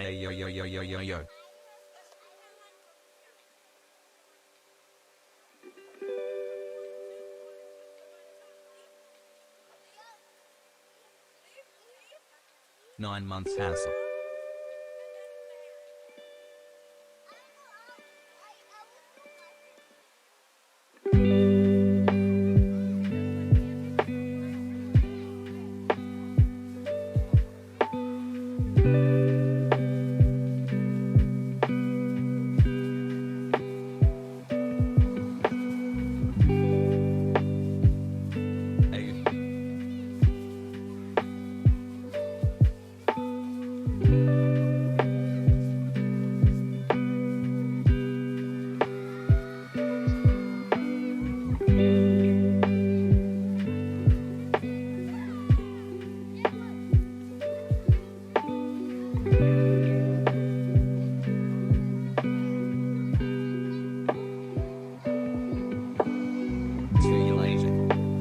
Hey yo yo yo yo yo yo. Nine months hassle.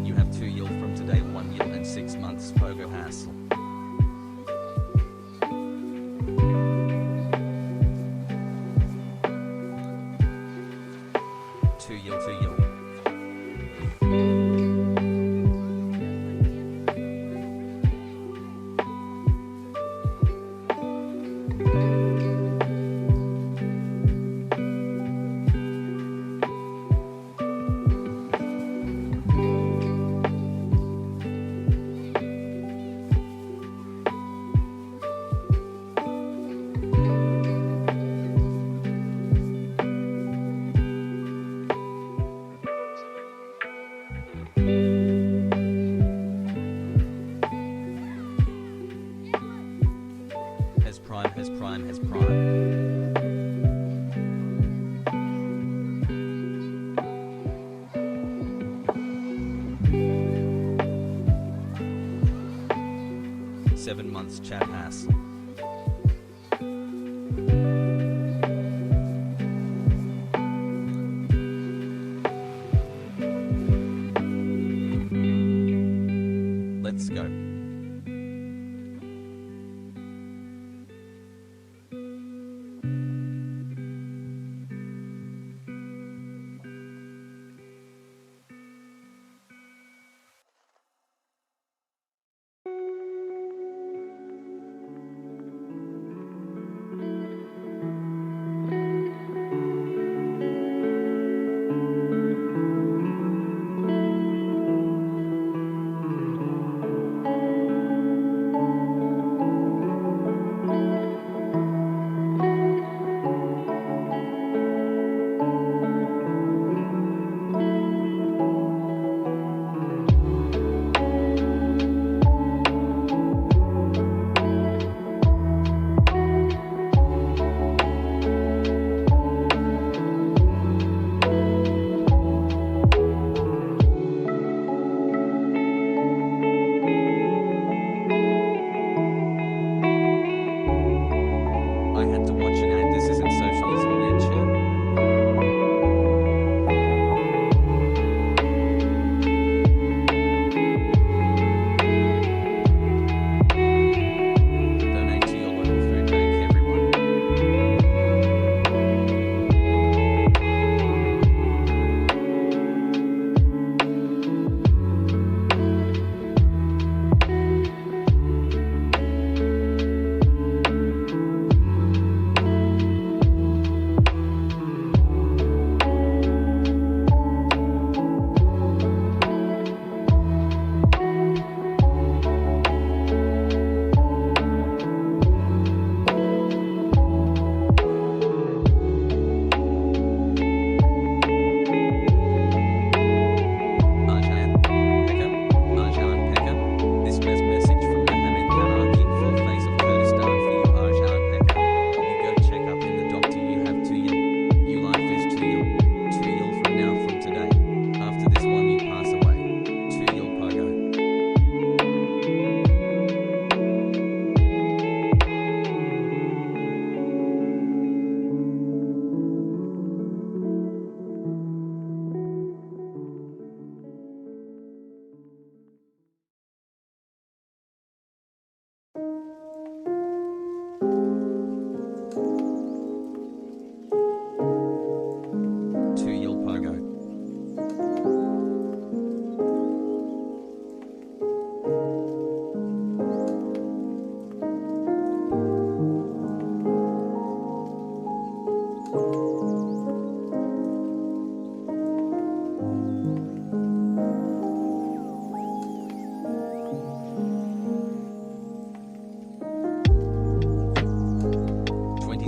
You have 2 year from today, 1 year and 6 months pogo hassle. Two year. 7 months chat hassle. Let's go.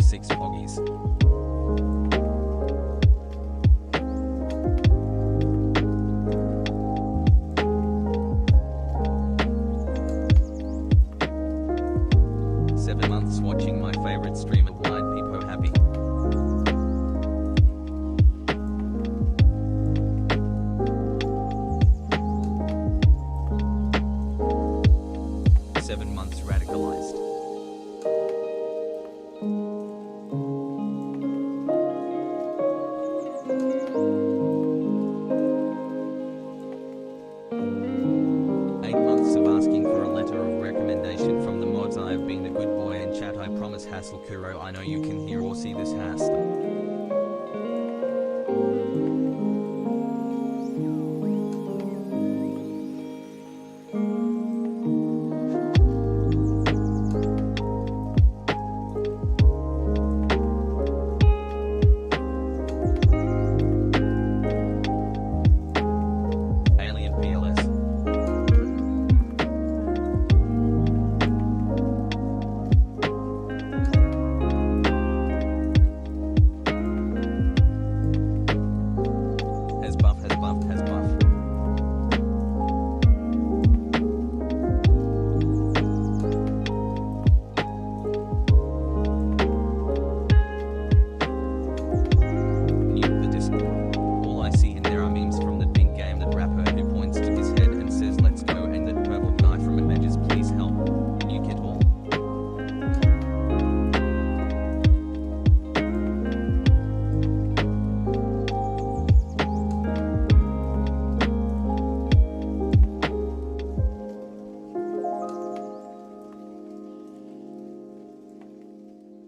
Six foggies. 7 months watching my favorite stream at night, Peepo happy. 7 months radicalized. 8 months of asking for a letter of recommendation from the mods. I have been a good boy in chat. I promise Hassel Kuro. I know you can hear or see this Hassel. Alien PLS. Has buff, has buffed, has buffed. Mute the Discord. All I see in there are memes from the big game. That rapper who points to his head and says let's go, and that purple guy from Avengers, please help. Nuke it all.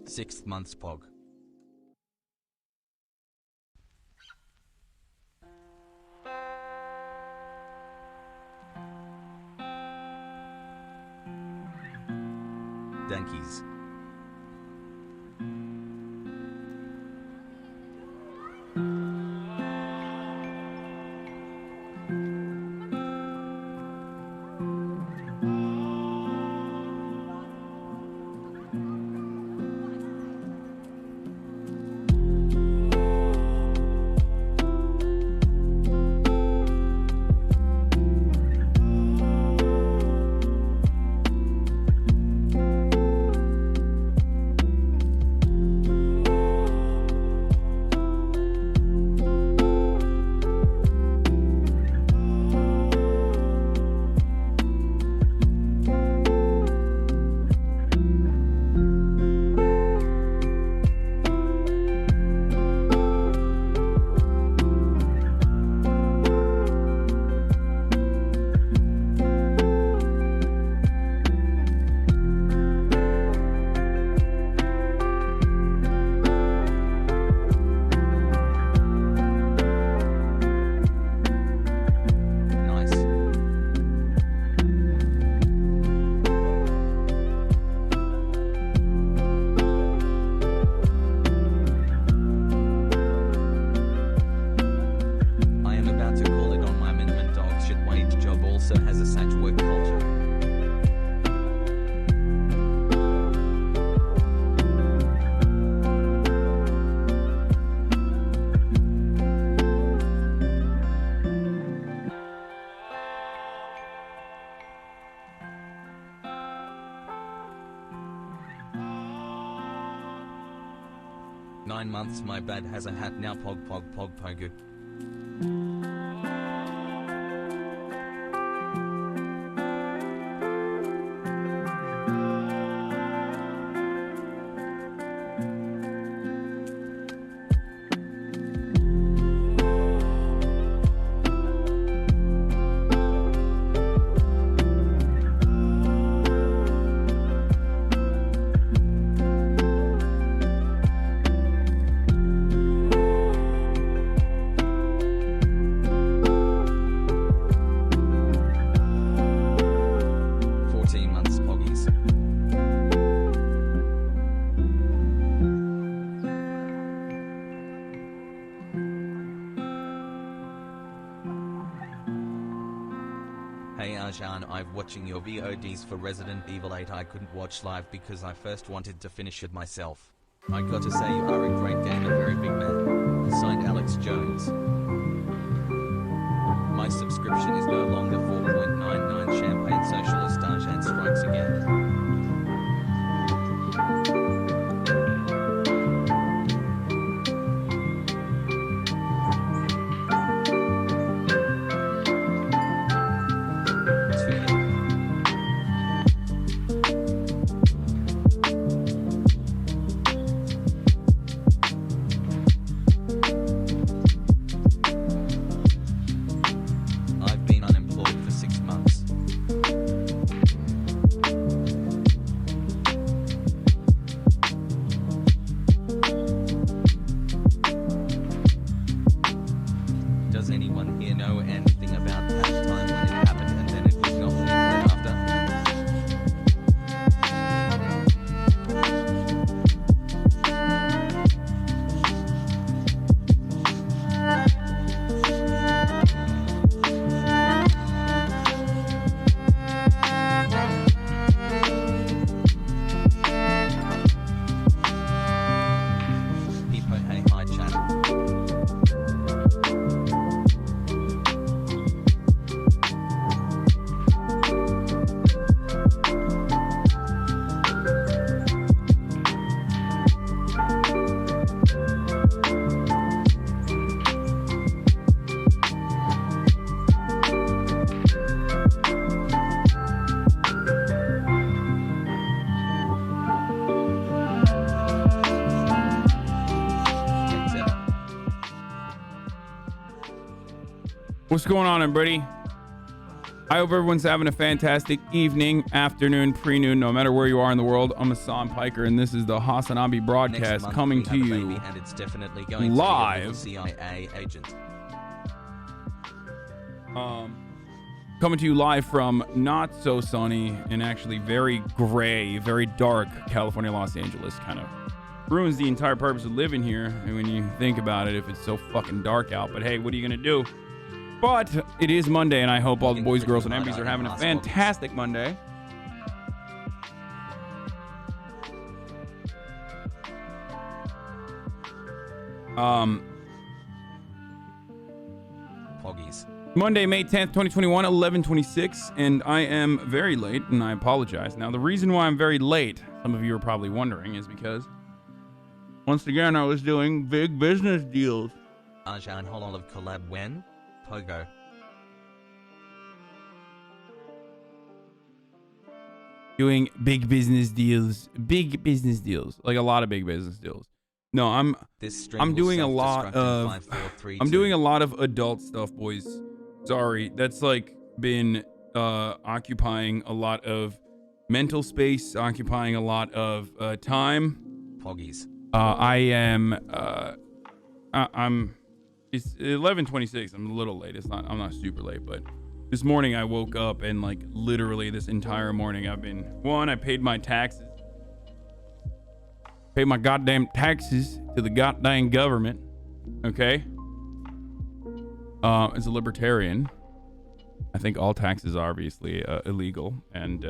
Sixth month's pog. Dankies. Nice. I am about to call it on my minimum dog shit wage job also has a such work culture. Nine months, my bad, has a hat now, pog pog pog pogu. Arjan, I've watching your VODs for Resident Evil 8. I couldn't watch live because I first wanted to finish it myself. I gotta say you are a great game and very big man. Signed Alex Jones. My subscription is no longer 4.99 Champagne Socialist Arjan strikes again. Does anyone here know anything about that time when it happened and then it was not moved after? People, hey, hi chat. What's going on, everybody? I hope everyone's having a fantastic evening, afternoon, pre-noon, no matter where you are in the world. I'm Hassan Piker, and this is the Hasanabi broadcast coming to you and it's definitely going live. To be a CIA agent. Coming to you live from not so sunny and actually very gray, very dark California, Los Angeles. Kind of ruins the entire purpose of living here when you think about it, if it's so fucking dark out. But hey, what are you gonna do? But it is Monday, and I hope all the boys, girls, and MBs are having a fantastic Monday. Poggies. Monday, May 10th, 2021, 11:26, and I am very late, and I apologize. Now, the reason why I'm very late, some of you are probably wondering, is because once again, I was doing big business deals. Arjan Hololive collab when? Pogo. Doing big business deals, like a lot of big business deals. No, I'm doing a lot of adult stuff, boys. Sorry, that's like been occupying a lot of mental space, occupying a lot of time. Poggies. I'm it's 11:26. I'm a little late. I'm not super late, but this morning I woke up and like literally this entire morning I paid my taxes. Paid my goddamn taxes to the goddamn government. Okay? As a libertarian, I think all taxes are obviously illegal, and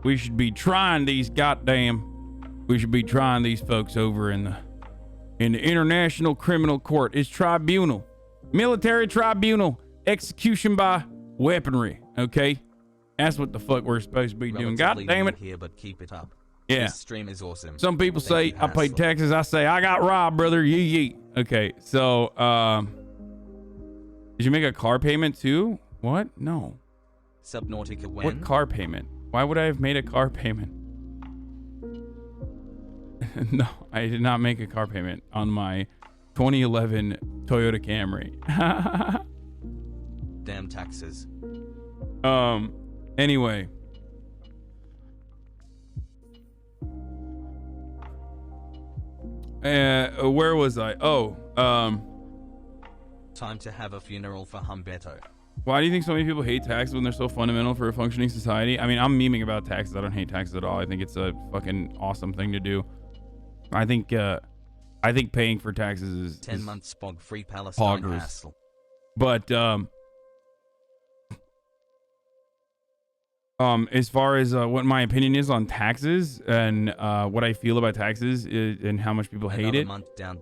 we should be trying these folks over in the International Criminal Court. It's tribunal, military tribunal, execution by weaponry. Okay, that's what the fuck we're supposed to be doing. God damn it! Here, but keep it up. Yeah, this stream is awesome. Some people say I paid taxes. I say I got robbed, brother. Yee. Okay, so did you make a car payment too? What? No. Subnautica when? What car payment? Why would I have made a car payment? No, I did not make a car payment on my 2011 Toyota Camry. Damn taxes. Anyway. Where was I? Time to have a funeral for Humberto. Why do you think so many people hate taxes when they're so fundamental for a functioning society? I mean, I'm memeing about taxes. I don't hate taxes at all. I think it's a fucking awesome thing to do. I think paying for taxes is 10 months spog free Palestine hassle. But As far as what my opinion is on taxes and what I feel about taxes and how much people hate it.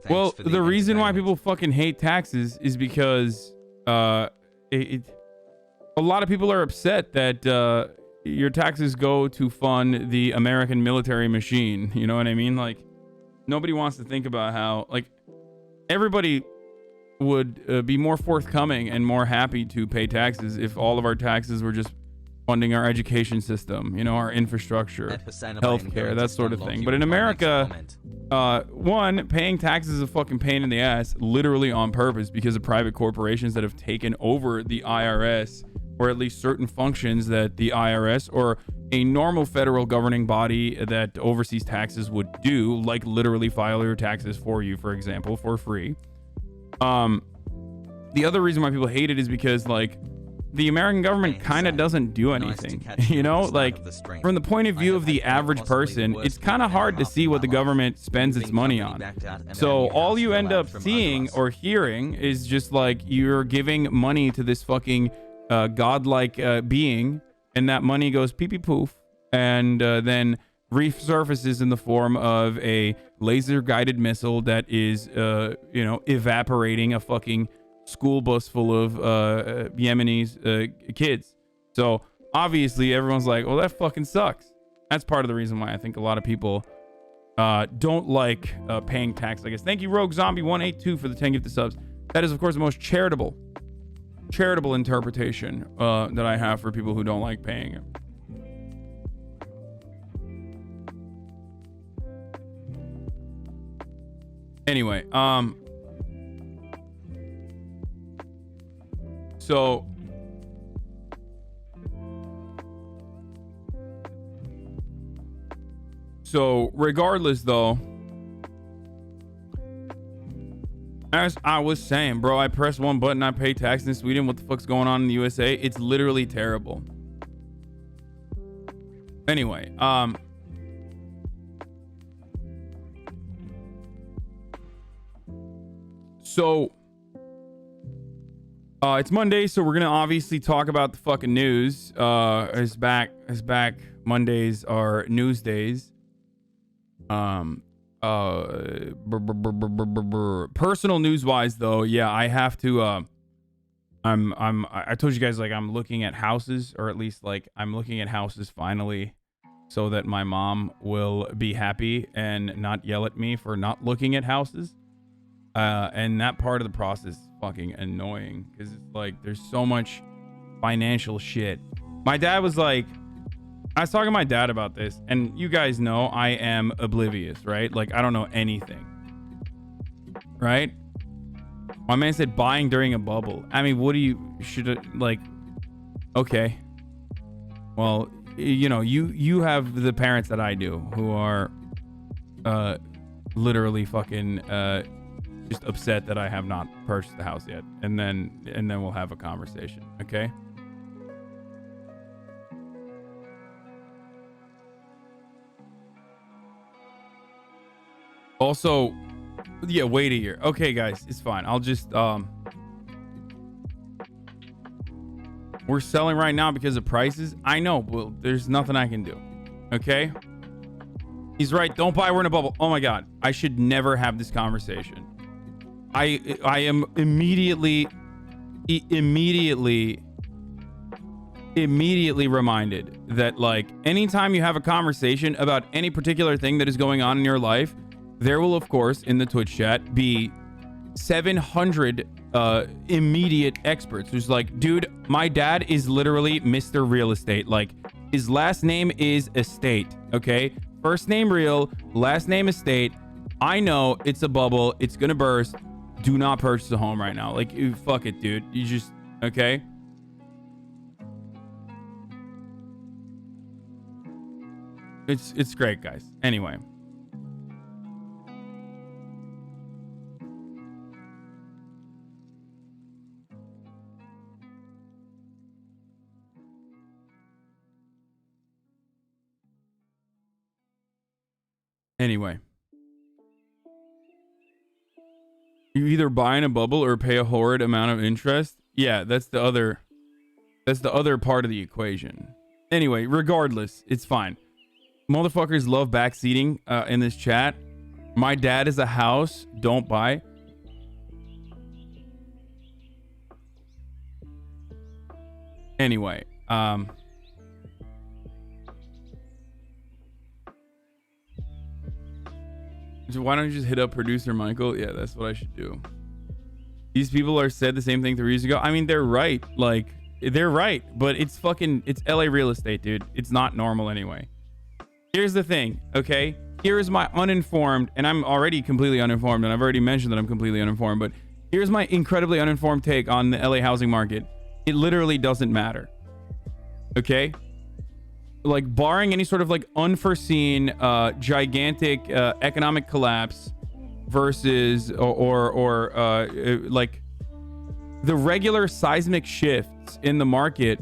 Well, the reason why people fucking hate taxes is because a lot of people are upset that your taxes go to fund the American military machine. You know what I mean? Like, nobody wants to think about how, like, everybody would be more forthcoming and more happy to pay taxes if all of our taxes were just funding our education system, you know, our infrastructure, healthcare, that sort of thing. But in America, one, paying taxes is a fucking pain in the ass, literally on purpose, because of private corporations that have taken over the IRS, or at least certain functions that the IRS or a normal federal governing body that oversees taxes would do, like literally file your taxes for you, for example, for free. The other reason why people hate it is because, like, the American government kind of doesn't do anything, you know, like, from the point of view of the average person, it's kind of hard to see what the government spends its money on. So all you end up seeing or hearing is just like you're giving money to this fucking godlike being, and that money goes pee pee poof, and then resurfaces in the form of a laser guided missile that is, you know, evaporating a fucking school bus full of Yemenis kids. So obviously everyone's like, well, that fucking sucks. That's part of the reason why I think a lot of people don't like paying tax, I guess. Thank you, Rogue Zombie 182 for the 10 gifted subs. That is, of course, the most charitable interpretation that I have for people who don't like paying it. Anyway, so regardless, though, as I was saying, bro, I press one button, I pay tax in Sweden. What the fuck's going on in the USA? It's literally terrible. Anyway, so it's Monday, so we're gonna obviously talk about the fucking news. Is back. Mondays are news days. Personal news wise, though, yeah, I have to. I told you guys, like, I'm looking at houses, or at least, like, I'm looking at houses finally, so that my mom will be happy and not yell at me for not looking at houses. And that part of the process is fucking annoying, because it's like there's so much financial shit. My dad was like, I was talking to my dad about this, and you guys know I am oblivious, right? Like, I don't know anything, right? My man said buying during a bubble. I mean, what do you like? Okay, well, you know, you have the parents that I do, who are literally fucking just upset that I have not purchased the house yet, and then we'll have a conversation, okay? Also, yeah, wait a year. Okay, guys, it's fine. I'll just we're selling right now because of prices. I know, well, there's nothing I can do. Okay? He's right. Don't buy. We're in a bubble. Oh my god, I should never have this conversation. I am immediately reminded that, like, anytime you have a conversation about any particular thing that is going on in your life, there will, of course, in the Twitch chat be 700 immediate experts who's like, dude, my dad is literally Mr. Real Estate. Like, his last name is Estate, okay? First name Real, last name Estate. I know it's a bubble. It's gonna burst. Do not purchase a home right now. Like, fuck it, dude. You just, okay? It's great, guys. Anyway. You either buy in a bubble or pay a horrid amount of interest. Yeah, that's the other part of the equation. Anyway, regardless, it's fine. Motherfuckers love backseating in this chat. My dad is a house. Don't buy. Anyway, so why don't you just hit up producer Michael? Yeah, that's what I should do. These people are said the same thing 3 years ago. I mean, they're right. Like, they're right, but it's LA real estate, dude. It's not normal anyway. Here's the thing, okay? Here is my uninformed, and I'm already completely uninformed, and I've already mentioned that I'm completely uninformed, but here's my incredibly uninformed take on the LA housing market. It literally doesn't matter. Okay? Like, barring any sort of like unforeseen gigantic economic collapse versus or like the regular seismic shifts in the market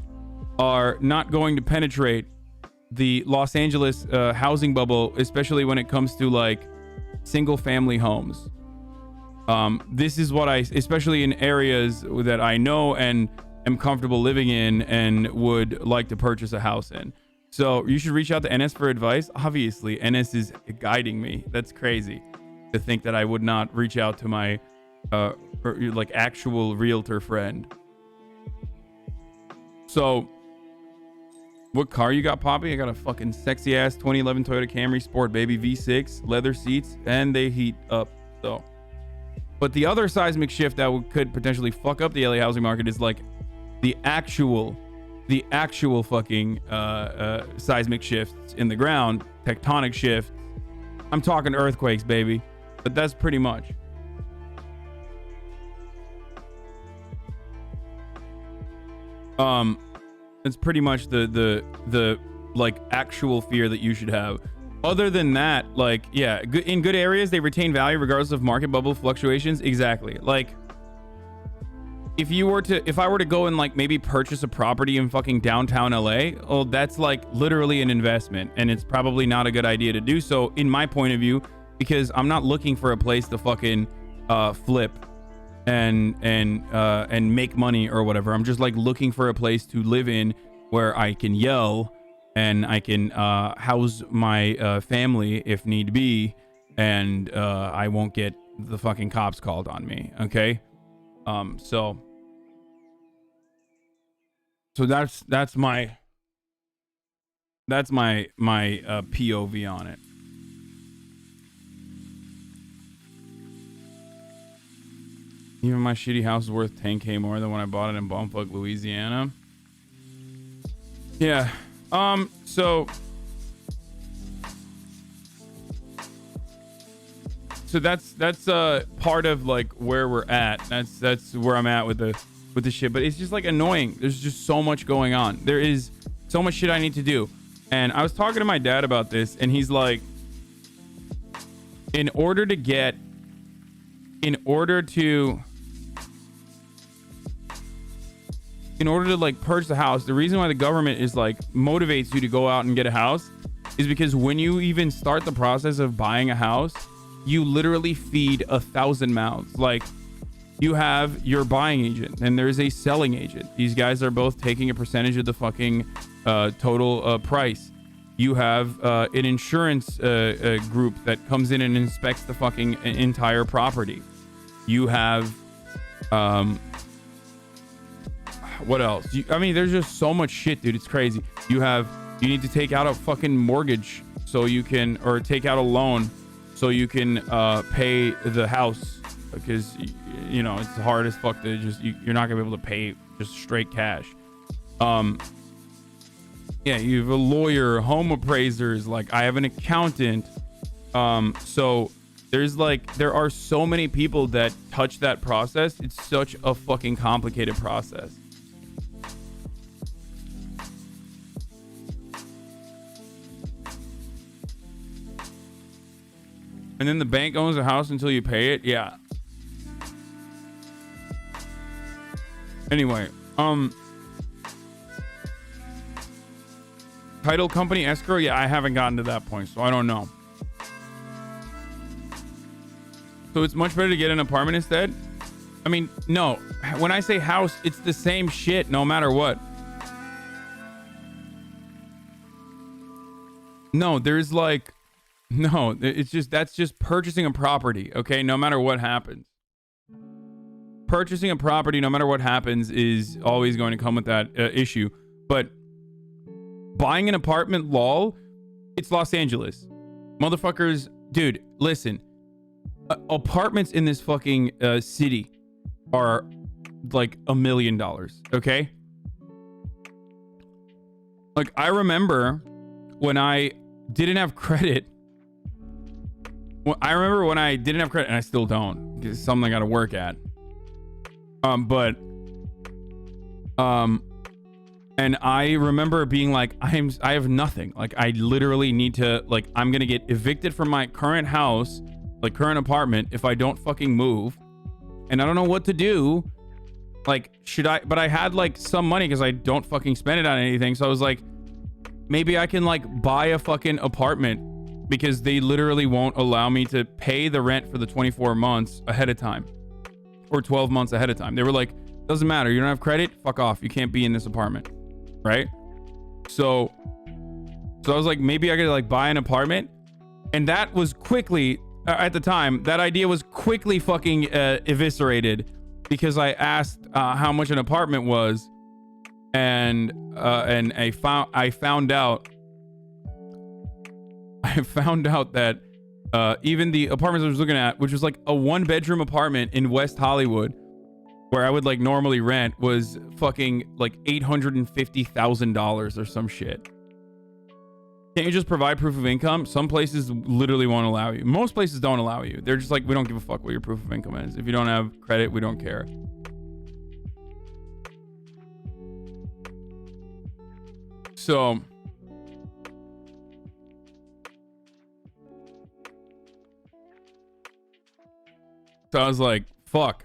are not going to penetrate the Los Angeles housing bubble, especially when it comes to like single family homes. This is what especially in areas that I know and am comfortable living in and would like to purchase a house in. So you should reach out to NS for advice. Obviously, NS is guiding me. That's crazy to think that I would not reach out to my like actual realtor friend. So what car you got, Poppy? I got a fucking sexy ass 2011 Toyota Camry Sport, baby, V6, leather seats, and they heat up. So, but the other seismic shift that could potentially fuck up the LA housing market is like the actual fucking seismic shifts in the ground, tectonic shifts. I'm talking earthquakes, baby. But that's pretty much. It's pretty much the like actual fear that you should have. Other than that, like, yeah, in good areas they retain value regardless of market bubble fluctuations. Exactly. Like, if I were to go and like maybe purchase a property in fucking downtown LA, oh, that's like literally an investment, and it's probably not a good idea to do so in my point of view, because I'm not looking for a place to fucking flip and make money or whatever. I'm just like looking for a place to live in where I can yell and I can house my family if need be, and I won't get the fucking cops called on me. Okay. So that's my POV on it. Even my shitty house is worth 10K more than when I bought it in Bumfuck, Louisiana. Yeah. So that's part of like where we're at. That's where I'm at with the shit. But it's just like annoying. There's just so much going on. There is so much shit I need to do. And I was talking to my dad about this, and he's like, in order to like purchase a house, the reason why the government is like motivates you to go out and get a house is because when you even start the process of buying a house, you literally feed 1,000 mouths. Like, you have your buying agent and there's a selling agent. These guys are both taking a percentage of the fucking total price. You have an insurance group that comes in and inspects the fucking entire property. You have what else? I mean, there's just so much shit, dude. It's crazy. You need to take out a fucking mortgage so you can, or take out a loan so you can pay the house, because you know it's hard as fuck to just you're not gonna be able to pay just straight cash. Yeah, you have a lawyer, home appraisers, like I have an accountant. So there are so many people that touch that process. It's such a fucking complicated process. And then the bank owns the house until you pay it. Yeah. Anyway, title company escrow. Yeah, I haven't gotten to that point, so I don't know. So it's much better to get an apartment instead. I mean, no. When I say house, it's the same shit no matter what. No, there's like, no, it's just, that's just purchasing a property. Okay. No matter what happens, purchasing a property, no matter what happens, is always going to come with that issue. But buying an apartment, lol, it's Los Angeles. Motherfuckers, dude, listen. Apartments in this fucking city are like $1 million, okay? Like, I remember when I didn't have credit. Well, I remember when I didn't have credit, and I still don't. It's something I gotta work at. And I remember being like, I have nothing. Like, I literally need to, like, I'm gonna get evicted from my current house, like current apartment, if I don't fucking move. And I don't know what to do. Like, should I, but I had like some money because I don't fucking spend it on anything. So I was like, maybe I can like buy a fucking apartment, because they literally won't allow me to pay the rent for the 24 months ahead of time, or 12 months ahead of time. They were like, doesn't matter. You don't have credit. Fuck off. You can't be in this apartment. Right. So I was like, maybe I could like buy an apartment. And that was quickly, at the time, that idea was quickly fucking eviscerated, because I asked how much an apartment was, and I found out that even the apartments I was looking at, which was like a 1-bedroom apartment in West Hollywood, where I would like normally rent, was fucking like $850,000 or some shit. Can't you just provide proof of income? Some places literally won't allow you. Most places don't allow you. They're just like, we don't give a fuck what your proof of income is. If you don't have credit, we don't care. So I was like, fuck.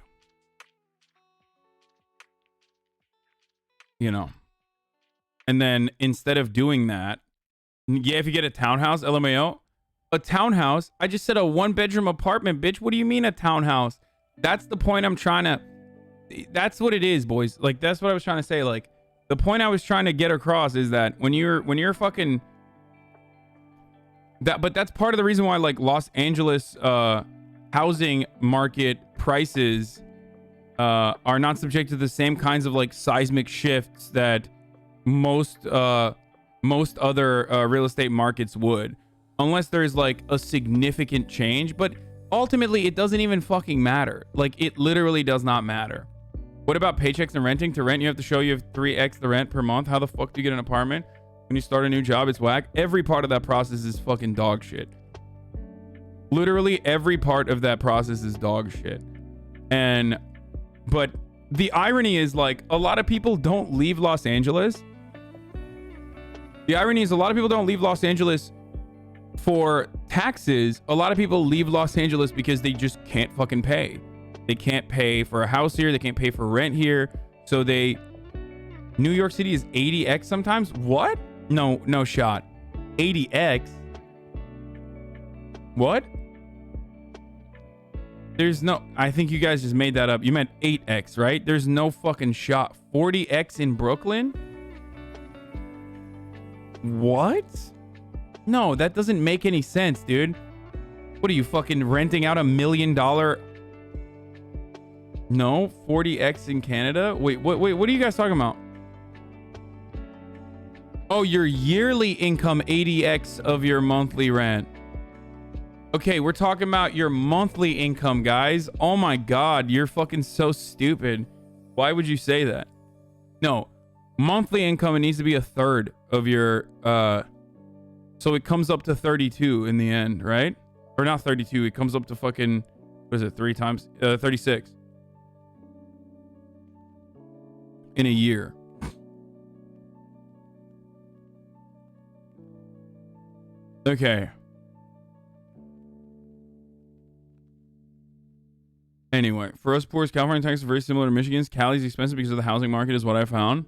You know. And then instead of doing that, yeah, if you get a townhouse, LMAO, a townhouse, I just said a 1-bedroom apartment, bitch. What do you mean a townhouse? That's the point I'm trying to, that's what it is, boys. Like, that's what I was trying to say. Like, the point I was trying to get across is that when you're fucking, but that's part of the reason why like Los Angeles housing market prices are not subject to the same kinds of like seismic shifts that most other real estate markets would, unless there's like a significant change. But ultimately it doesn't even fucking matter. Like, it literally does not matter. What about paychecks and renting? To rent, you have to show you have 3x the rent per month. How the fuck do you get an apartment when you start a new job? It's whack. Every part of that process is fucking dog shit. Literally every part of that process is dog shit. But the irony is, like, a lot of people don't leave Los Angeles. The irony is, a lot of people don't leave Los Angeles for taxes. A lot of people leave Los Angeles because they just can't fucking pay. They can't pay for a house here. They can't pay for rent here. So New York City is 80x sometimes. What? No shot. 80x? What? There's no, I think you guys just made that up. You meant 8x, right? There's no fucking shot. 40x in Brooklyn? What? No, that doesn't make any sense, dude. What are you, fucking renting out $1 million? No, 40x in Canada? Wait, what are you guys talking about? Oh, your yearly income 80x of your monthly rent. Okay, we're talking about your monthly income, guys. Oh my God, you're fucking so stupid. Why would you say that? No, monthly income, it needs to be a third of your, so it comes up to 32 in the end, right? Or not 32, it comes up to fucking, what is it, 36 in a year. Okay. Anyway, for us poor, California tax is very similar to Michigan's. Cali's expensive because of the housing market is what I found.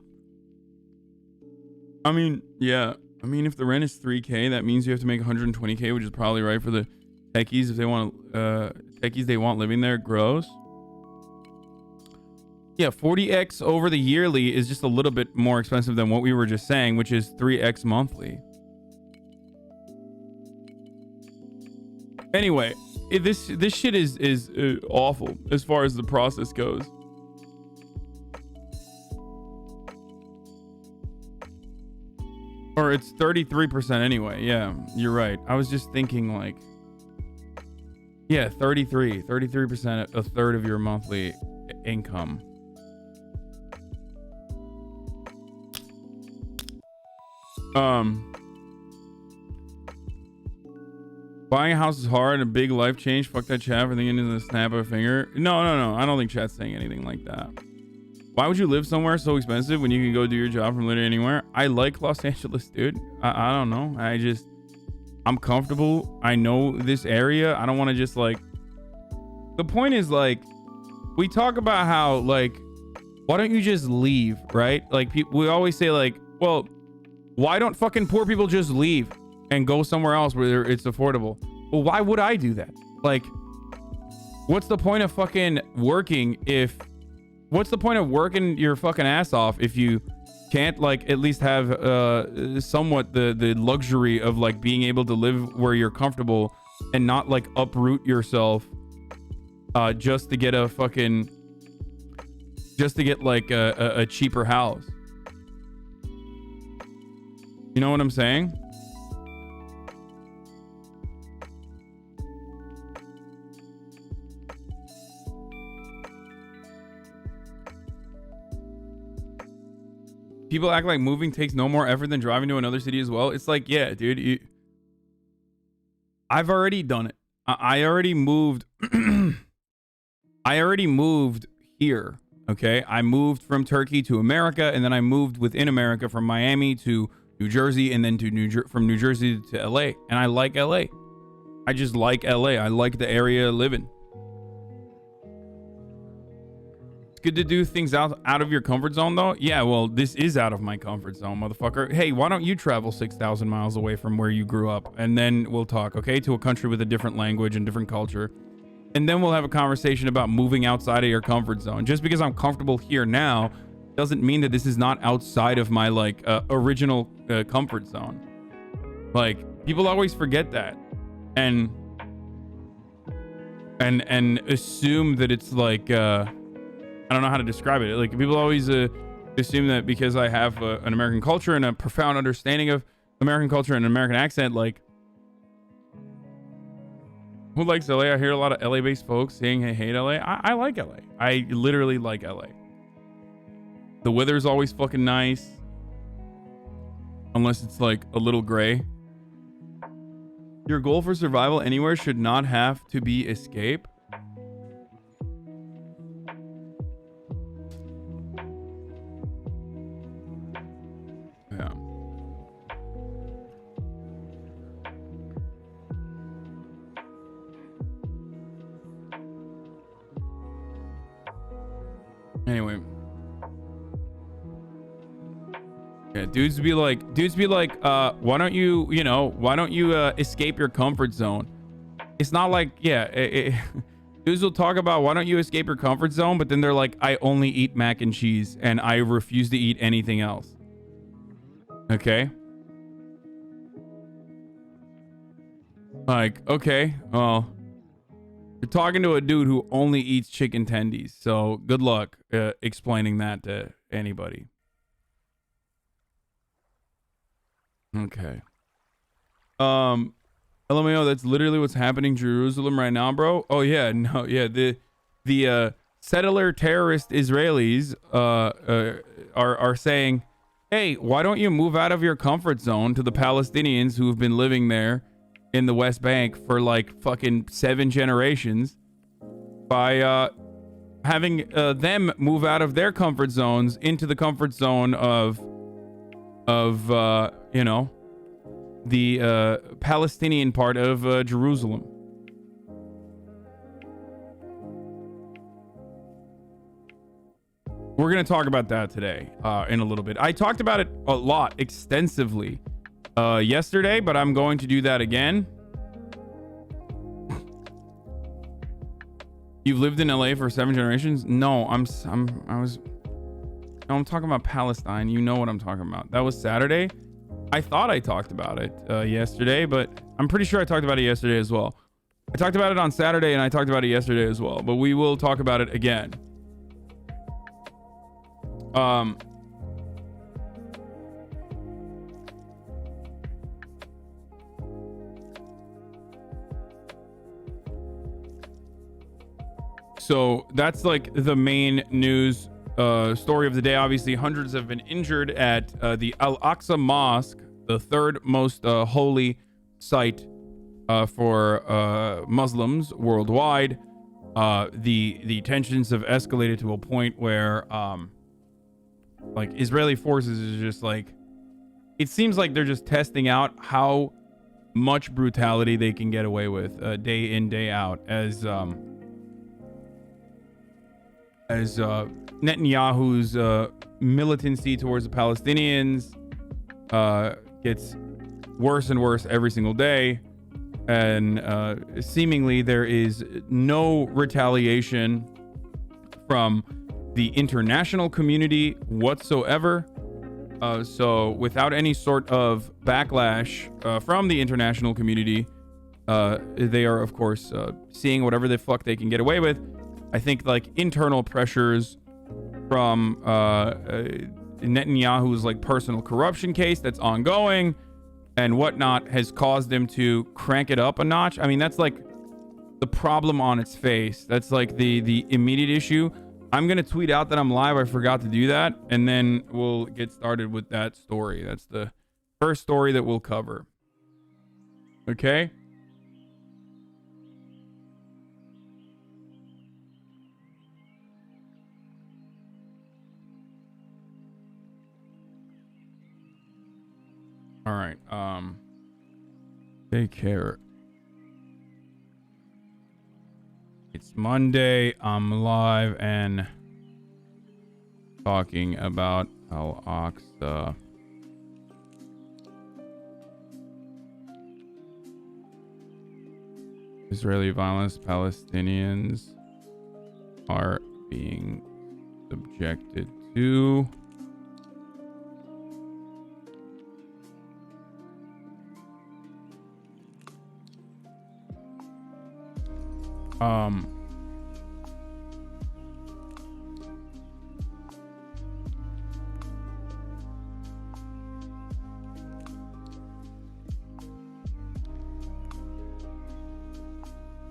I mean, yeah. I mean, if the rent is $3K, that means you have to make $120K, which is probably right for the techies if they want techies they want living there. Gross. Yeah, 40x over the yearly is just a little bit more expensive than what we were just saying, which is 3x monthly. Anyway, this shit is awful as far as the process goes. Or it's 33% anyway. Yeah, you're right. I was just thinking like, yeah, 33%, a third of your monthly income. Buying a house is hard, a big life change. Fuck that chat for thinking in the snap of a finger. No. I don't think chat's saying anything like that. Why would you live somewhere so expensive when you can go do your job from literally anywhere? I like Los Angeles, dude. I don't know. I'm comfortable. I know this area. I don't want to just like, the point is like, we talk about how like, why don't you just leave, right? Like we always say like, well, why don't fucking poor people just leave and go somewhere else where it's affordable? Well, why would I do that? Like, what's the point of fucking working what's the point of working your fucking ass off if you can't like at least have somewhat the luxury of like being able to live where you're comfortable and not like uproot yourself just to get like a cheaper house? You know what I'm saying? People act like moving takes no more effort than driving to another city as well. It's like, yeah, dude, I've already done it. I already moved. I already moved here. Okay. I moved from Turkey to America, and then I moved within America from Miami to New Jersey, and then to from New Jersey to LA. And I like LA. I just like LA. I like the area I live in. Good to do things out of your comfort zone though. Yeah, well, this is out of my comfort zone, motherfucker. Hey, why don't you travel 6,000 miles away from where you grew up, and then we'll talk, okay, to a country with a different language and different culture, and then we'll have a conversation about moving outside of your comfort zone. Just because I'm comfortable here now doesn't mean that this is not outside of my like original comfort zone. Like, people always forget that and assume that it's like I don't know how to describe it. Like, people always assume that because I have an American culture and a profound understanding of American culture and an American accent, like, who likes LA? I hear a lot of LA-based folks saying they hate LA. I like LA. I literally like LA. The weather's always fucking nice. Unless it's like a little gray. Your goal for survival anywhere should not have to be escape. Yeah. Anyway. Yeah, dudes be like, why don't you escape your comfort zone? It's not like, yeah, dudes will talk about why don't you escape your comfort zone, but then they're like, I only eat mac and cheese and I refuse to eat anything else. Okay. Like, okay, well, you're talking to a dude who only eats chicken tendies, so good luck explaining that to anybody. Okay. LMAO, that's literally what's happening in Jerusalem right now, bro. Oh yeah, no, yeah, the settler terrorist Israelis are saying, hey, why don't you move out of your comfort zone to the Palestinians who have been living there in the West Bank for like fucking 7 generations by having them move out of their comfort zones into the comfort zone of you know, the Palestinian part of Jerusalem. We're going to talk about that today in a little bit. I talked about it a lot, extensively yesterday, but I'm going to do that again. You've lived in LA for 7 generations? No, I'm talking about Palestine. You know what I'm talking about. That was Saturday. I thought I talked about it yesterday, but I'm pretty sure I talked about it yesterday as well. I talked about it on Saturday and I talked about it yesterday as well, but we will talk about it again. So that's like the main news story of the day. Obviously, hundreds have been injured at the Al-Aqsa Mosque, the third most holy site for Muslims worldwide. The tensions have escalated to a point where like Israeli forces is just like, it seems like they're just testing out how much brutality they can get away with day in, day out, as Netanyahu's militancy towards the Palestinians gets worse and worse every single day, and seemingly there is no retaliation from the international community whatsoever. So without any sort of backlash from the international community, they are of course seeing whatever the fuck they can get away with. I think like internal pressures from Netanyahu's like personal corruption case that's ongoing and whatnot has caused them to crank it up a notch. I mean, that's like the problem on its face. That's like the immediate issue. I'm going to tweet out that I'm live. I forgot to do that. And then we'll get started with that story. That's the first story that we'll cover. Okay. All right. Take care. It's Monday. I'm live and talking about Al-Aqsa. Israeli violence. Palestinians are being subjected to. I'm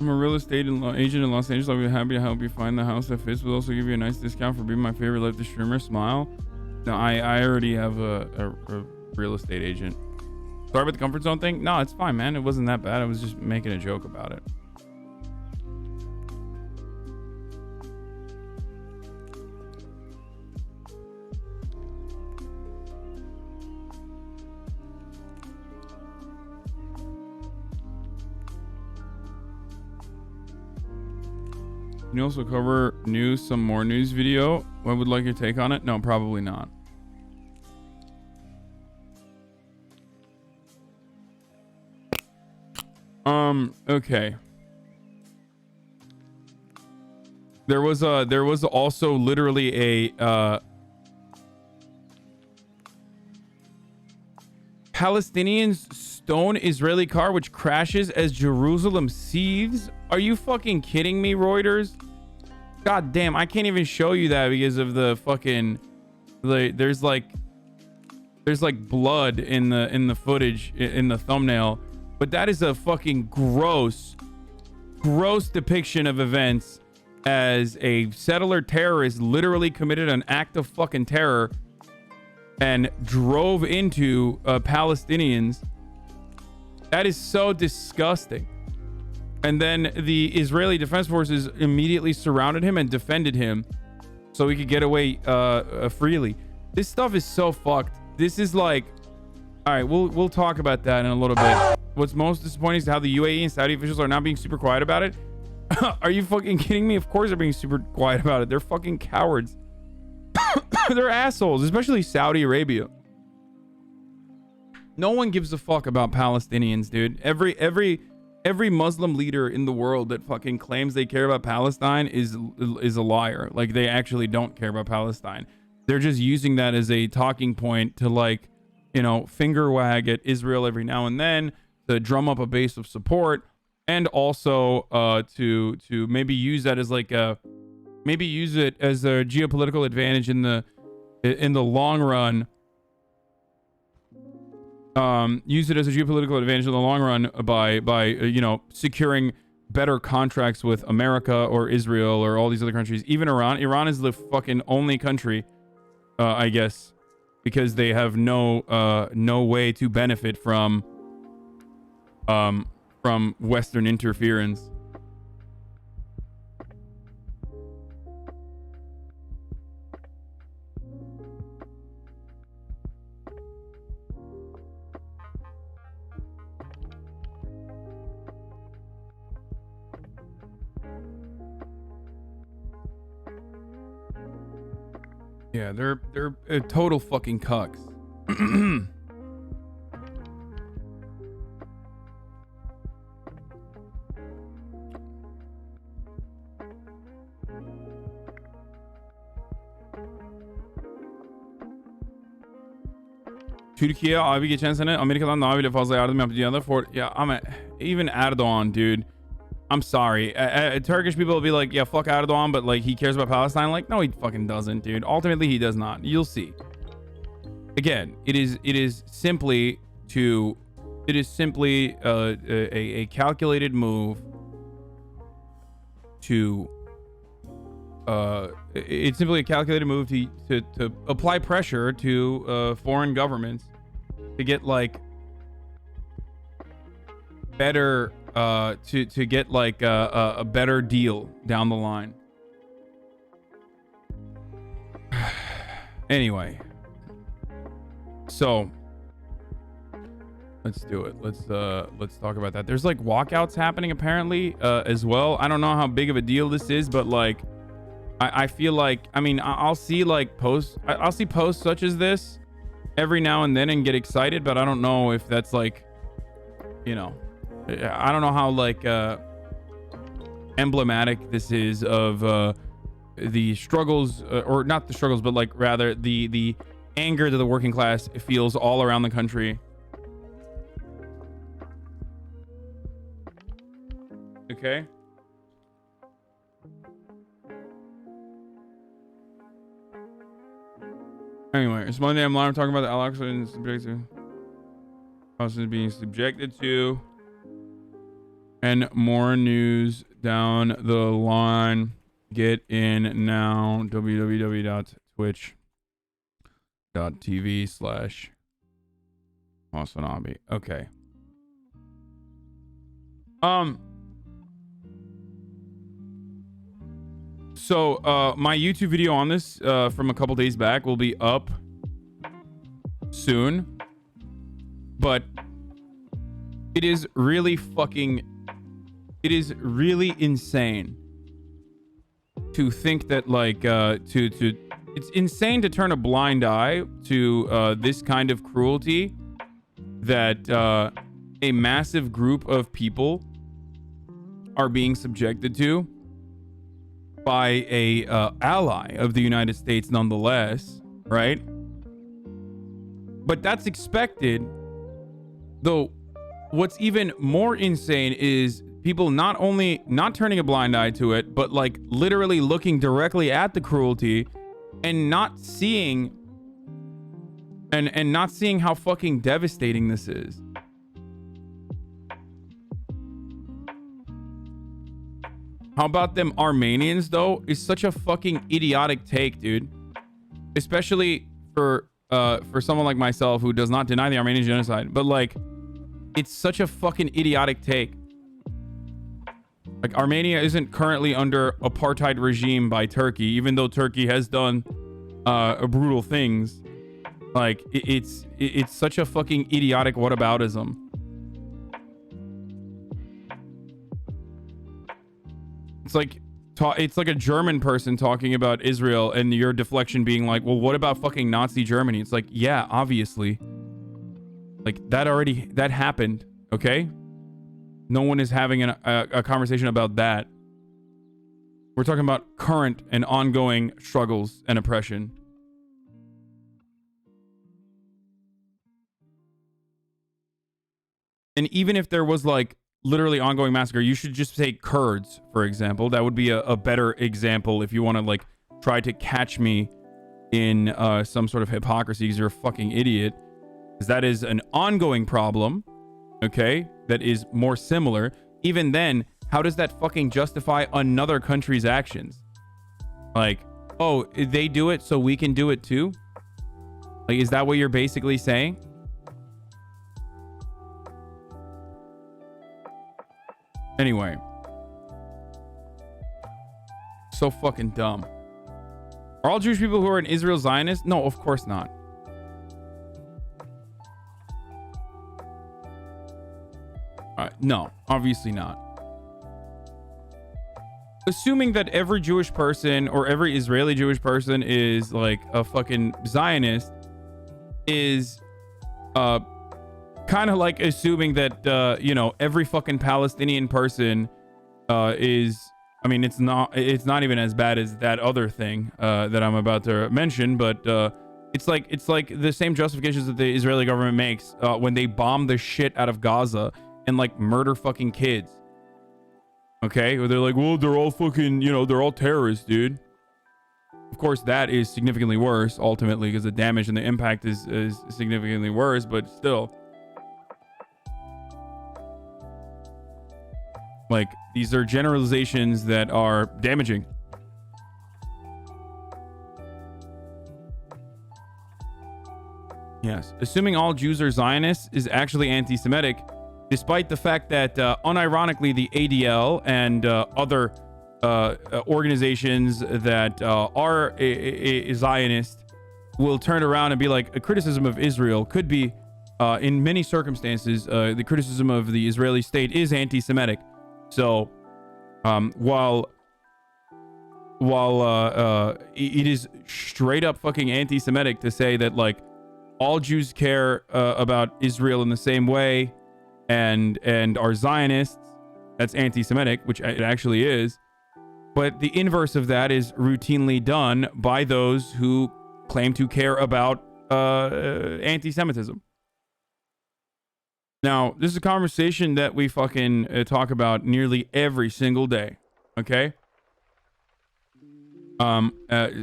a real estate agent in Los Angeles. I'll be happy to help you find the house that fits. We'll also give you a nice discount for being my favorite live streamer. Smile. No, I already have a real estate agent. Sorry about the comfort zone thing. No, it's fine, man. It wasn't that bad. I was just making a joke about it. Can you also cover news, some more news video? I would like your take on it. No, probably not. Okay. There was also literally a Palestinians stone Israeli car which crashes as Jerusalem seethes. Are you fucking kidding me, Reuters? God damn, I can't even show you that because of the fucking there's like blood in the footage in the thumbnail, but that is a fucking gross depiction of events as a settler terrorist literally committed an act of fucking terror and drove into Palestinians. That is so disgusting. And then the Israeli Defense Forces immediately surrounded him and defended him so he could get away freely. This stuff is so fucked. This is like, all right, we'll talk about that in a little bit. What's most disappointing is how the UAE and Saudi officials are not being super quiet about it. Are you fucking kidding me? Of course they're being super quiet about it. They're fucking cowards. They're assholes, especially Saudi Arabia. No one gives a fuck about Palestinians, dude. Every Muslim leader in the world that fucking claims they care about Palestine is a liar. Like, they actually don't care about Palestine. They're just using that as a talking point to, like, you know, finger wag at Israel every now and then to drum up a base of support. and also to maybe use that as like a maybe use it as a geopolitical advantage in the long run. Use it as a geopolitical advantage in the long run by securing better contracts with America or Israel or all these other countries. Even Iran. Iran is the fucking only country, I guess, because they have no way to benefit from Western interference. Yeah, they're total fucking cucks. Türkiye abi geçen sene Amerika'dan daha bile fazla yardım yaptı dünyada. Ama even Erdoğan, dude. I'm sorry. Turkish people will be like, yeah, fuck Erdoğan, but like he cares about Palestine. Like, no, he fucking doesn't, dude. Ultimately, he does not. You'll see. Again, it is simply a calculated move to it's simply a calculated move to apply pressure to foreign governments to get like better to get like a better deal down the line. Anyway, so let's do it. Let's talk about that. There's like walkouts happening apparently as well. I don't know how big of a deal this is, but like I feel like, I mean, I'll see like posts such as this every now and then and get excited, but I don't know if that's like, you know, I don't know how like emblematic this is of the struggles, or not the struggles, but like rather the anger that the working class feels all around the country. Okay. Anyway, it's Monday. I'm live talking about the Alex being subjected to, and more news down the line. Get in now. www.twitch.tv/Hasanabi. Okay. So my YouTube video on this from a couple days back will be up soon, but it is really insane to think that like it's insane to turn a blind eye to this kind of cruelty that a massive group of people are being subjected to by a ally of the United States nonetheless, right? But that's expected. Though what's even more insane is people not only not turning a blind eye to it, but like literally looking directly at the cruelty and not seeing and not seeing how fucking devastating this is. How about them Armenians, though? Is such a fucking idiotic take, dude. Especially for someone like myself who does not deny the Armenian genocide. But, like, it's such a fucking idiotic take. Like, Armenia isn't currently under apartheid regime by Turkey, even though Turkey has done brutal things. Like, it's such a fucking idiotic whataboutism. It's like a German person talking about Israel and your deflection being like, well, what about fucking Nazi Germany? It's like, yeah, obviously. Like that happened. Okay. No one is having a conversation about that. We're talking about current and ongoing struggles and oppression. And even if there was like literally ongoing massacre. You should just say Kurds, for example. That would be a better example if you want to like try to catch me in some sort of hypocrisy because you're a fucking idiot. Because that is an ongoing problem, okay? That is more similar. Even then, how does that fucking justify another country's actions? Like, oh, they do it, so we can do it too? Like, is that what you're basically saying? Anyway. So fucking dumb. Are all Jewish people who are in Israel Zionists? No, of course not. No, obviously not. Assuming that every Jewish person or every Israeli Jewish person is like a fucking Zionist is kind of like assuming that you know, every fucking Palestinian person is, I mean, it's not even as bad as that other thing that I'm about to mention, but it's like the same justifications that the Israeli government makes when they bomb the shit out of Gaza and like murder fucking kids. Okay, or they're like, well, they're all fucking, you know, they're all terrorists, dude. Of course, that is significantly worse ultimately because the damage and the impact is significantly worse, but still, like, these are generalizations that are damaging. Yes, assuming all Jews are Zionists is actually anti-Semitic, despite the fact that unironically the ADL and other organizations that are a Zionist will turn around and be like, a criticism of Israel could be, in many circumstances, the criticism of the Israeli state is anti-Semitic. So while it is straight up fucking anti-Semitic to say that like all Jews care about Israel in the same way and are Zionists, that's anti-Semitic, which it actually is. But the inverse of that is routinely done by those who claim to care about anti-Semitism. Now, this is a conversation that we fucking talk about nearly every single day, okay?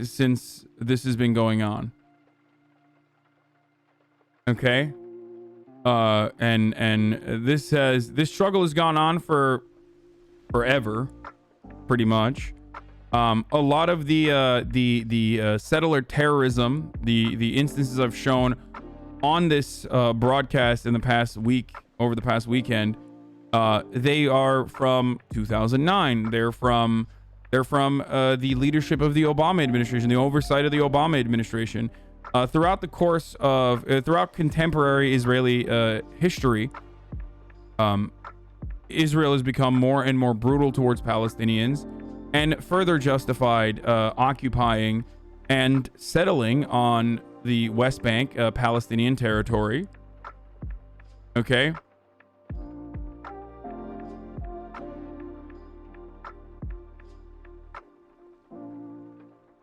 Since this has been going on. Okay? And this struggle has gone on for forever, pretty much. A lot of the settler terrorism, the instances I've shown on this broadcast in the past week, over the past weekend, they are from 2009. They're from the leadership of the Obama administration, the oversight of the Obama administration. Throughout the course of throughout contemporary Israeli history, Israel has become more and more brutal towards Palestinians and further justified occupying and settling on the West Bank, Palestinian territory. Okay.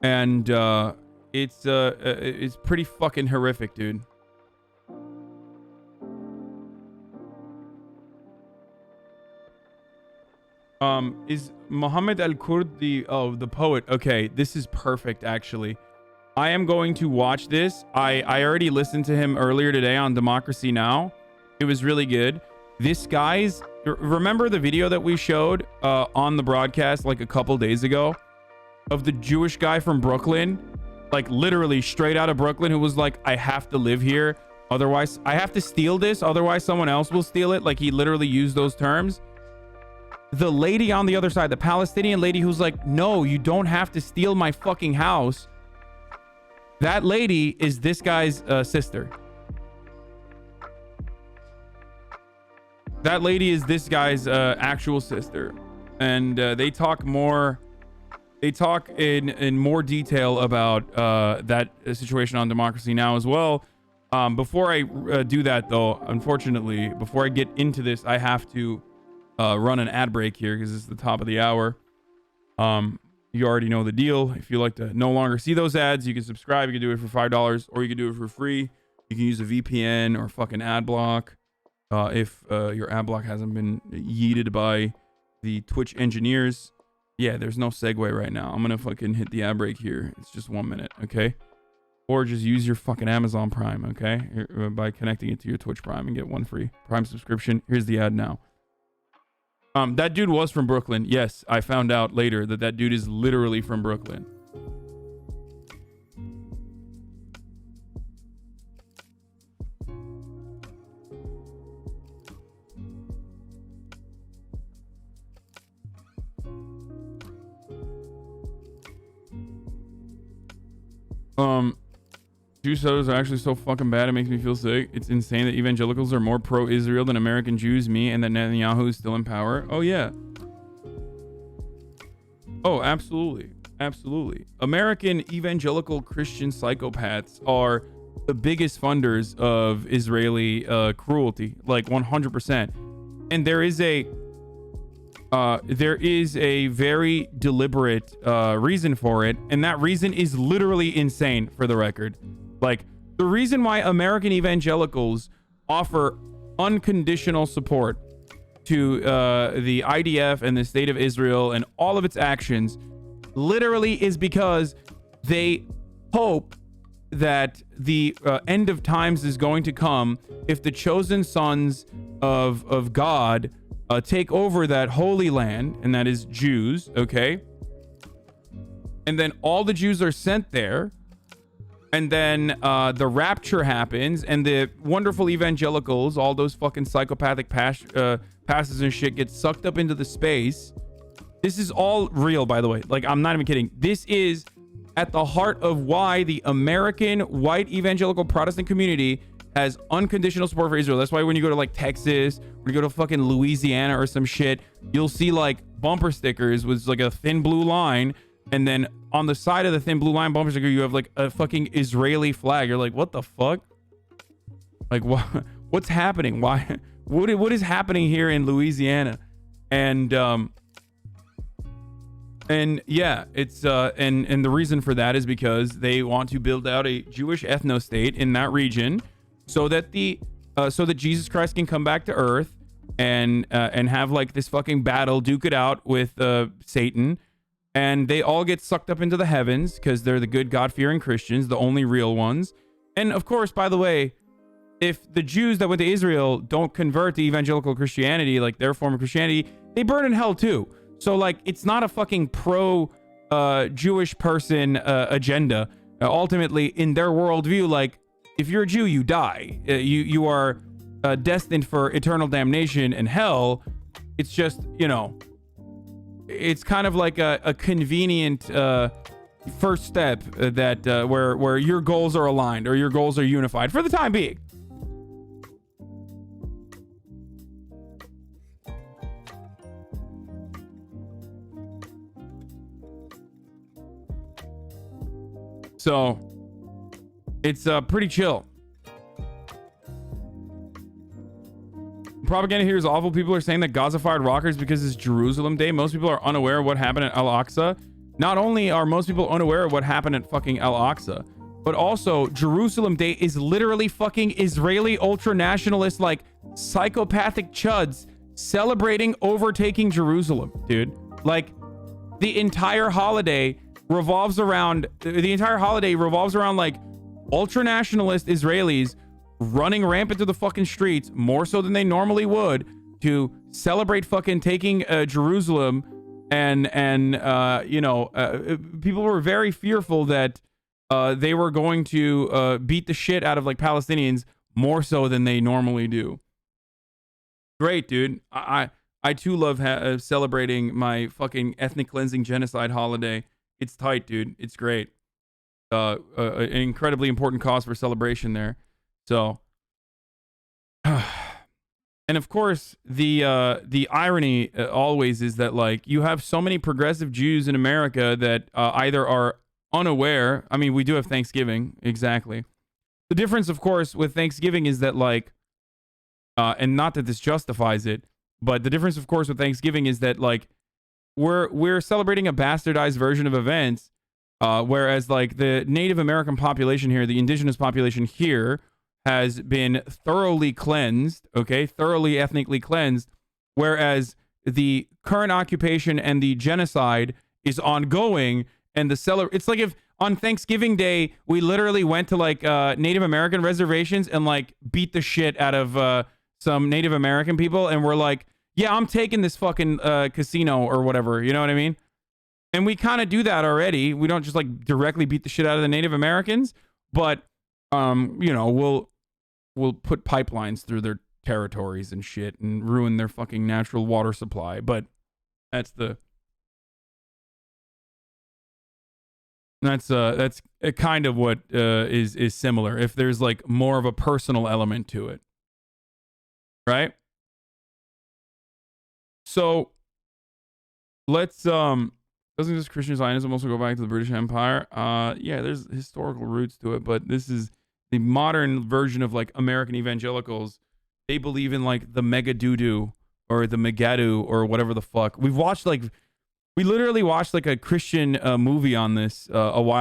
And it's pretty fucking horrific, dude. Is Muhammad al-Kurd the poet? Okay, this is perfect actually. I am going to watch this. I already listened to him earlier today on Democracy Now! It was really good. This guy's, remember the video that we showed on the broadcast like a couple days ago of the Jewish guy from Brooklyn, like literally straight out of Brooklyn, who was like, I have to live here, otherwise I have to steal this, otherwise someone else will steal it. Like he literally used those terms. The lady on the other side, the Palestinian lady who's like, no, you don't have to steal my fucking house. That lady is this guy's sister. That lady is this guy's actual sister. And they talk in more detail about that situation on Democracy Now! As well. Before I do that, though, unfortunately, before I get into this, I have to run an ad break here because it's the top of the hour. You already know the deal. If you like to no longer see those ads, you can subscribe. You can do it for $5 or you can do it for free. You can use a VPN or fucking ad block. if your ad block hasn't been yeeted by the Twitch engineers. Yeah, there's no segue right now. I'm gonna fucking hit the ad break here. It's just 1 minute, okay? Or just use your fucking Amazon Prime, okay? By connecting it to your Twitch Prime and get 1 free Prime subscription. Here's the ad now. That dude was from Brooklyn. Yes, I found out later that dude is literally from Brooklyn. Jew sodas are actually so fucking bad it makes me feel sick. It's insane that evangelicals are more pro-Israel than American Jews, me, and that Netanyahu is still in power. Oh yeah. Oh, absolutely. Absolutely. American evangelical Christian psychopaths are the biggest funders of Israeli cruelty, like 100%. And there is a very deliberate reason for it, and that reason is literally insane, for the record. Like, the reason why American evangelicals offer unconditional support to the IDF and the state of Israel and all of its actions literally is because they hope that the end of times is going to come if the chosen sons of God take over that holy land, and that is Jews, okay? And then all the Jews are sent there, and then the rapture happens, and the wonderful evangelicals, all those fucking psychopathic pastors and shit, get sucked up into the space. This is all real, by the way. Like, I'm not even kidding. This is at the heart of why the American white evangelical Protestant community has unconditional support for Israel. That's why when you go to like Texas, when you go to fucking Louisiana or some shit, you'll see like bumper stickers with like a thin blue line, and then on the side of the thin blue line bumper sticker you have like a fucking Israeli flag. You're like, what the fuck? Like, what's happening? Why? What is happening here in Louisiana? And yeah, it's and the reason for that is because they want to build out a Jewish ethno-state in that region, so that Jesus Christ can come back to Earth and have like this fucking battle, duke it out with Satan, and they all get sucked up into the heavens because they're the good God-fearing Christians, the only real ones. And of course, by the way, if the Jews that went to Israel don't convert to evangelical Christianity, like their form of Christianity, they burn in hell too. So like, it's not a fucking pro Jewish person agenda. Ultimately, in their worldview, like, if you're a Jew, you die. You are destined for eternal damnation and hell. It's just, you know, it's kind of like a convenient first step that where your goals are aligned or your goals are unified for the time being. So it's pretty chill. Propaganda here is awful. People are saying that Gaza fired rockets because it's Jerusalem Day. Most people are unaware of what happened at Al-Aqsa. Not only are most people unaware of what happened at fucking Al-Aqsa, but also Jerusalem Day is literally fucking Israeli ultra-nationalist, like, psychopathic chuds celebrating overtaking Jerusalem, dude. Like, the entire holiday revolves around like ultra-nationalist Israelis running rampant through the fucking streets, more so than they normally would, to celebrate fucking taking Jerusalem. And you know, people were very fearful that they were going to beat the shit out of like Palestinians more so than they normally do. Great, dude. I too love celebrating my fucking ethnic cleansing genocide holiday. It's tight, dude. It's great. An incredibly important cause for celebration there. So, and of course, the irony always is that, like, you have so many progressive Jews in America that either are unaware. I mean, we do have Thanksgiving, exactly. The difference, of course, with Thanksgiving is that, like, and not that this justifies it, but the difference, of course, with Thanksgiving is that, like, we're celebrating a bastardized version of events, whereas, like, the Native American population here, the indigenous population here, has been thoroughly cleansed, okay, thoroughly ethnically cleansed, whereas the current occupation and the genocide is ongoing. And it's like if on Thanksgiving Day we literally went to like Native American reservations and like beat the shit out of some Native American people, and we're like, yeah, I'm taking this fucking casino or whatever, you know what I mean? And we kind of do that already. We don't just like directly beat the shit out of the Native Americans, but you know, we'll put pipelines through their territories and shit and ruin their fucking natural water supply. But that's kind of what is similar. If there's like more of a personal element to it, right? So let's doesn't this Christian Zionism also go back to the British Empire? Yeah, there's historical roots to it, but this is the modern version of like American evangelicals. They believe in like the mega doo-doo or the megadu or whatever the fuck. We literally watched like a Christian movie on this a while